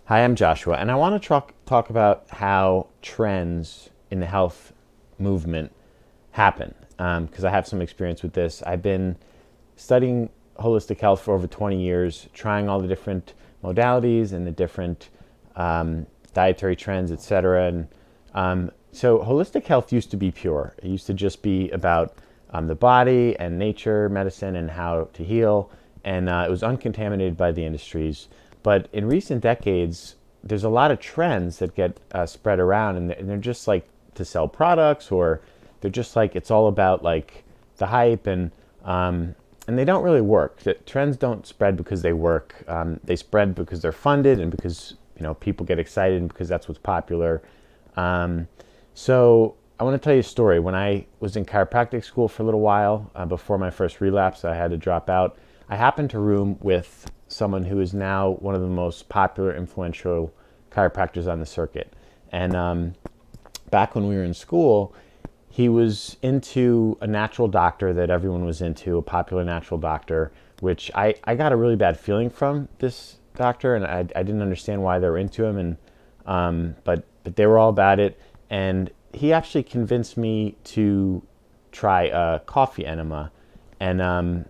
Hi, I'm Joshua, and I want to talk about how trends in the health movement happen, because I have some experience with this. I've been studying holistic health for over 20 years, trying all the different modalities and the different dietary trends, etc. So holistic health used to be pure. It used to just be about the body and nature, medicine, and how to heal, and it was uncontaminated by the industries. But in recent decades, there's a lot of trends that get spread around, and they're just like to sell products, or they're just like it's all about like the hype, and they don't really work. The trends don't spread because they work. They spread because they're funded and because people get excited and because that's what's popular. So I want to tell you a story. When I was in chiropractic school for a little while, before my first relapse, I had to drop out. I happened to room with someone who is now one of the most popular, influential chiropractors on the circuit. And back when we were in school, he was into a natural doctor that everyone was into, a popular natural doctor, which I got a really bad feeling from this doctor, and I didn't understand why they were into him, but they were all about it. And he actually convinced me to try a coffee enema, and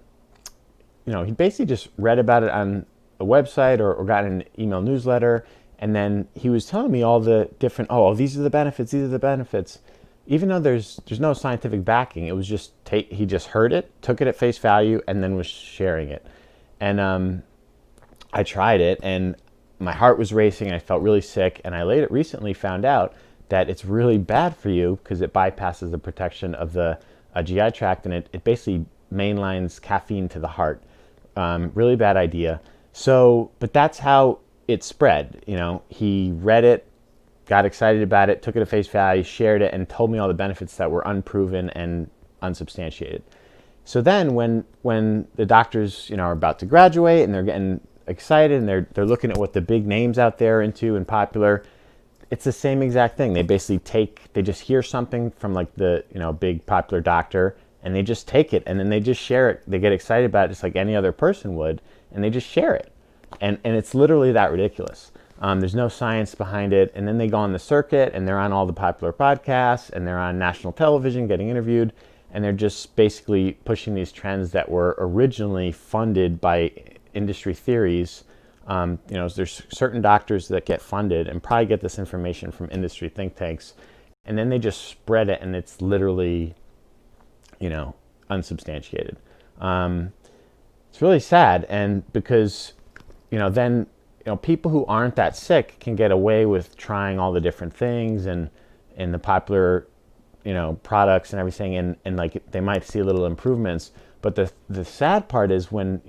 he basically just read about it on a website or got an email newsletter, and then he was telling me all the different, these are the benefits, these are the benefits. Even though there's no scientific backing, it was just he just heard it, took it at face value, and then was sharing it. And I tried it, and my heart was racing. I felt really sick, and I recently found out that it's really bad for you because it bypasses the protection of the GI tract, and it basically mainlines caffeine to the heart. Really bad idea. So, but that's how it spread. He read it, got excited about it, took it at face value, shared it, and told me all the benefits that were unproven and unsubstantiated. So then when the doctors, are about to graduate and they're getting excited and they're looking at what the big names out there are into and popular, it's the same exact thing. They basically they just hear something from like the, big popular doctor, and they just take it and then they just share it. They get excited about it just like any other person would, and they just share it. And it's literally that ridiculous. There's no science behind it. And then they go on the circuit and they're on all the popular podcasts and they're on national television getting interviewed. And they're just basically pushing these trends that were originally funded by industry theories. There's certain doctors that get funded and probably get this information from industry think tanks. And then they just spread it, and it's literally, unsubstantiated. It's really sad. And because, then people who aren't that sick can get away with trying all the different things and the popular, products and everything, and like they might see little improvements. But the sad part is when,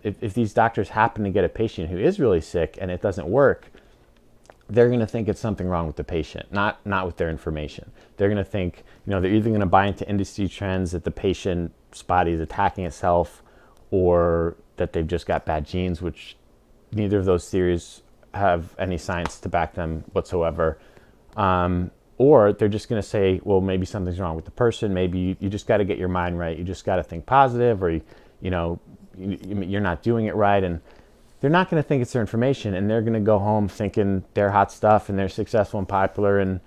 if these doctors happen to get a patient who is really sick and it doesn't work, they're going to think it's something wrong with the patient, not with their information. They're going to think, they're either going to buy into industry trends that the patient's body is attacking itself, or that they've just got bad genes, which neither of those theories have any science to back them whatsoever. Or they're just going to say, well, maybe something's wrong with the person. Maybe you just got to get your mind right. You just got to think positive, or you're not doing it right. And they're not going to think it's their information, and they're going to go home thinking they're hot stuff and they're successful and popular, and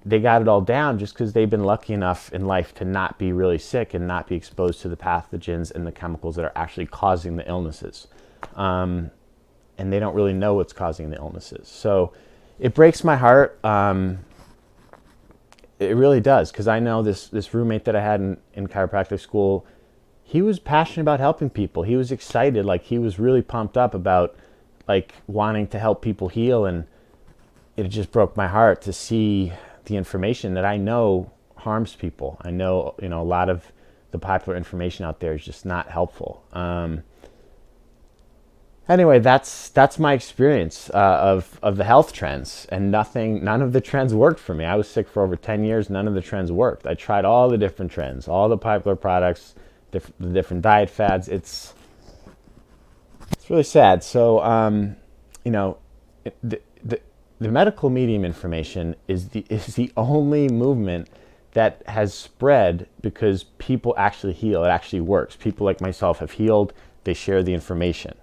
they got it all down just because they've been lucky enough in life to not be really sick and not be exposed to the pathogens and the chemicals that are actually causing the illnesses. And they don't really know what's causing the illnesses. So it breaks my heart. It really does, because I know this roommate that I had in chiropractic school, he was passionate about helping people. He was excited, like he was really pumped up about like wanting to help people heal, and it just broke my heart to see the information that I know harms people. I know, a lot of the popular information out there is just not helpful. Anyway, that's my experience of the health trends, and none of the trends worked for me. I was sick for over 10 years. None of the trends worked. I tried all the different trends, all the popular products, the different diet fads. It's really sad. So, the medical medium information is the only movement that has spread because people actually heal. It actually works. People like myself have healed. They share the information.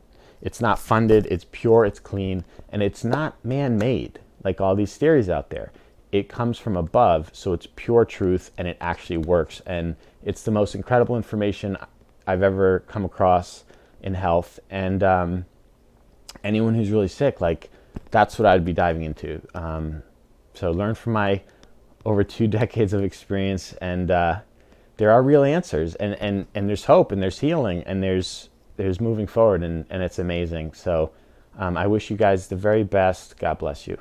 It's not funded, it's pure, it's clean, and it's not man-made like all these theories out there. It comes from above, so it's pure truth, and it actually works. And it's the most incredible information I've ever come across in health. And anyone who's really sick, like, that's what I'd be diving into. So learn from my over 2 decades of experience, and there are real answers, and there's hope, and there's healing, and there's moving forward, and it's amazing. So I wish you guys the very best. God bless you.